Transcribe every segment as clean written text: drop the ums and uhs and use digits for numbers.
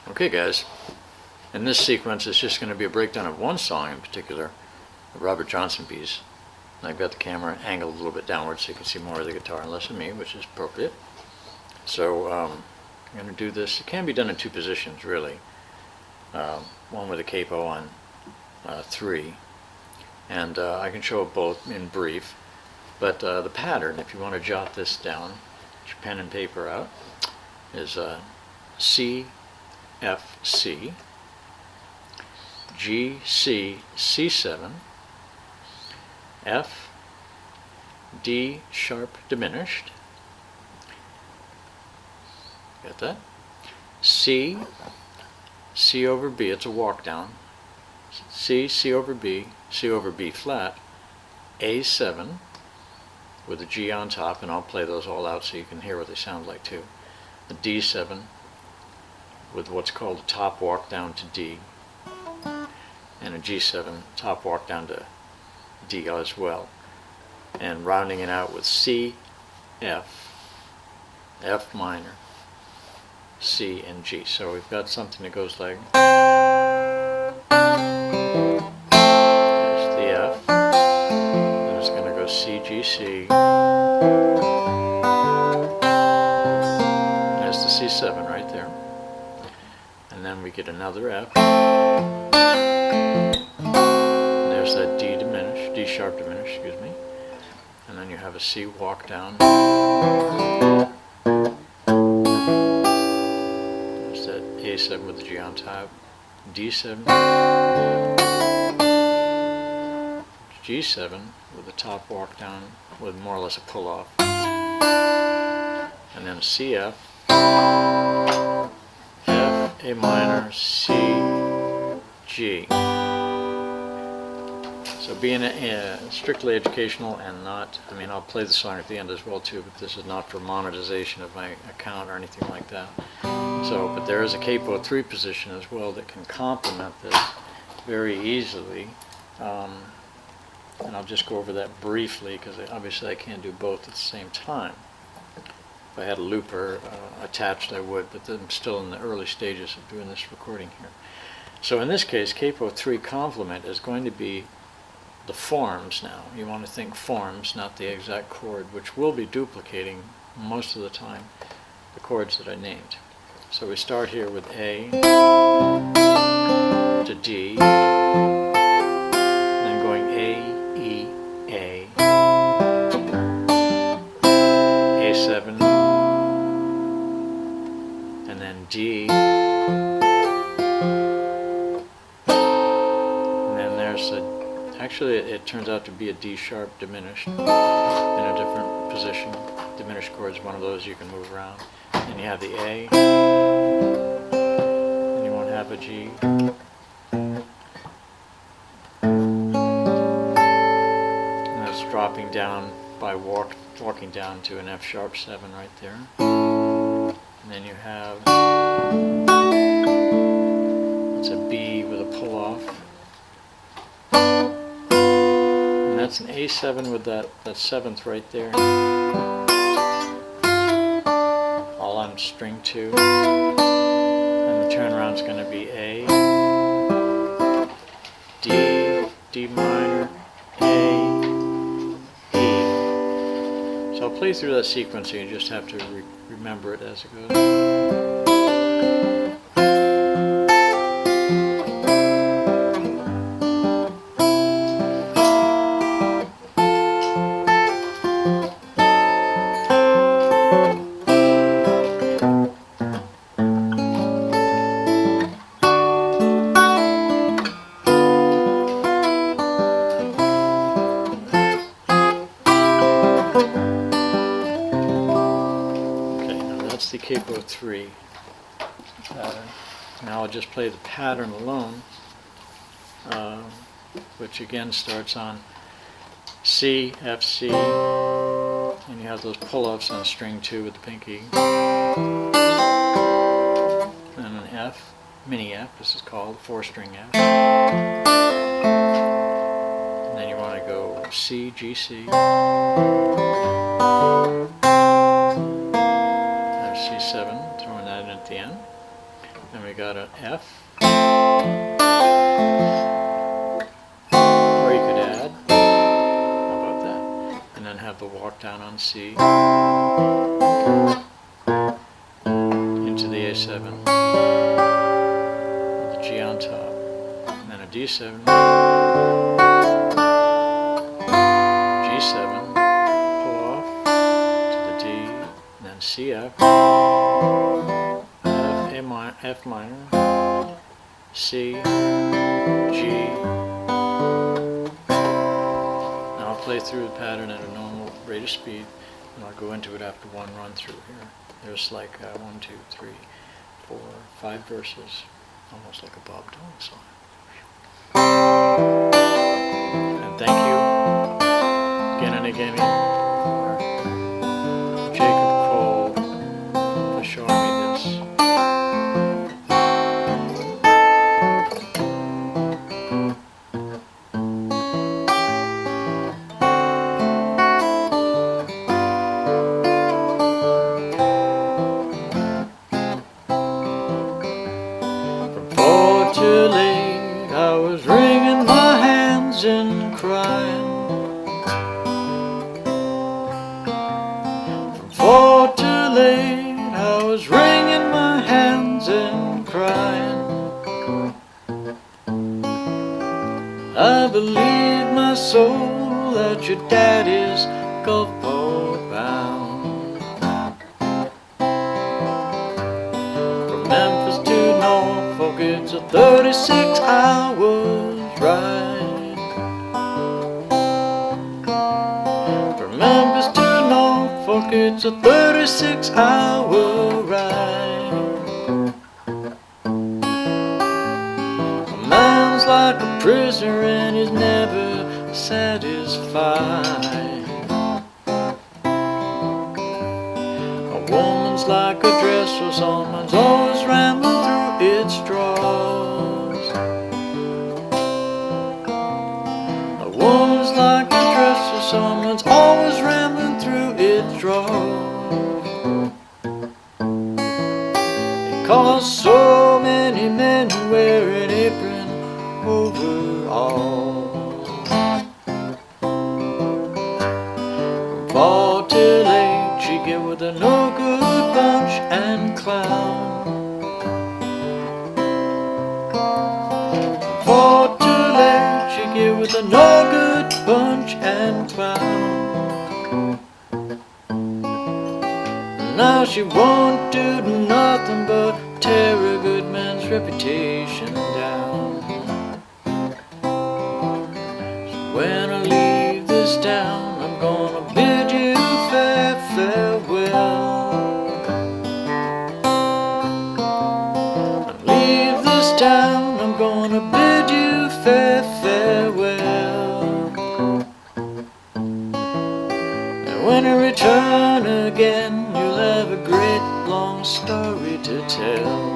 Okay guys, in this sequence it's just going to be a breakdown of one song in particular, the Robert Johnson piece. And I've got the camera angled a little bit downward so you can see more of the guitar and less of me, which is appropriate. So I'm going to do this. It can be done in two positions really. One with a capo on 3, and I can show it both in brief. But the pattern, if you want to jot this down, get your pen and paper out, is C, F, C, G, C, C7, F, D sharp diminished, got that? C, C over B, it's a walk down, C, C over B, C over B flat, A7 with a G on top, and I'll play those all out so you can hear what they sound like too. The D7 with what's called a top walk down to D, and a G7 top walk down to D as well, and rounding it out with C, F, F minor, C, and G. So we've got something that goes like, there's the F, then it's going to go C, G, C, there's the C7 right there, and then we get another F, and there's that D diminished, D sharp diminished, excuse me, and then you have a C walk down, there's that A7 with the G on top, D7, G7 with the top walk down with more or less a pull off, and then CF, F, A minor, C, G. So being strictly educational and not, I mean I'll play the song at the end as well too, but this is not for monetization of my account or anything like that. So, but there is a capo 3 position as well that can complement this very easily. And I'll just go over that briefly because obviously I can't do both at the same time. If I had a looper attached I would, but I'm still in the early stages of doing this recording here. So in this case, capo 3 complement is going to be the forms now. You want to think forms, not the exact chord, which will be duplicating most of the time the chords that I named. So we start here with A to D, then going A, E, A, A7, and then D, and then there's a, actually it turns out to be a D sharp diminished in a different position. Diminished chord is one of those you can move around. And you have the A, and you won't have a G. And that's dropping down by walking down to an F sharp 7 right there. And then you have, it's a B with a pull off. And that's an A7 with that 7th right there. All on string 2. And the turnaround is going to be A, D, D minor, A, E. So I'll play through that sequence so you just have to remember it as it goes. That's the capo 3 pattern. Now I'll just play the pattern alone, which again starts on C, F, C, and you have those pull-offs on string 2 with the pinky, and an F, mini F, this is called 4-string F, and then you want to go C, G, C, C7, throwing that in at the end. and we got an F. Or you could add, how about that? And then have the walk down on C into the A7 with the G on top, and then a D7, G7, pull off to the D, and then CF, F minor, C, G. Now I'll play through the pattern at a normal rate of speed, and I'll go into it after one run through here. There's like 1, 2, 3, 4, 5 verses, almost like a Bob Dylan song. And thank you again and again, Jacob Cole, for showing me this. Too late, I was wringing my hands and crying. From 4 too late, I was wringing my hands and crying. I believe my soul that your daddy's Gulf Port bound. From Memphis to Norfolk, it's a 36 hours ride. From Memphis to Norfolk, it's a 36-hour ride. A man's like a prisoner and he's never satisfied. A woman's like a dress or someone's always rambling through its drawers. A woman's like a dress or someone's always rambling through its drawers. They cause so many men who wear an apron overalls. From 4 till 8, she get with a no-good bunch and clown. 4 too late, she get with a no-good bunch and clown. Now she won't do nothing but tear a good man's reputation down. So when I leave this town, I'm gonna bid you farewell. I leave this town, I'm gonna bid you farewell. And when I return again, you'll have a great long story to tell.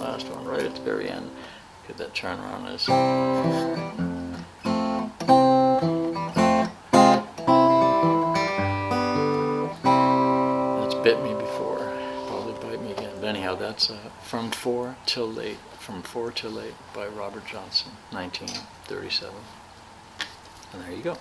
Last one right at the very end. Get that turn around is. That's bit me before. Probably bite me again. But anyhow, that's From 4 Till Late. From 4 Till Late by Robert Johnson, 1937. And there you go.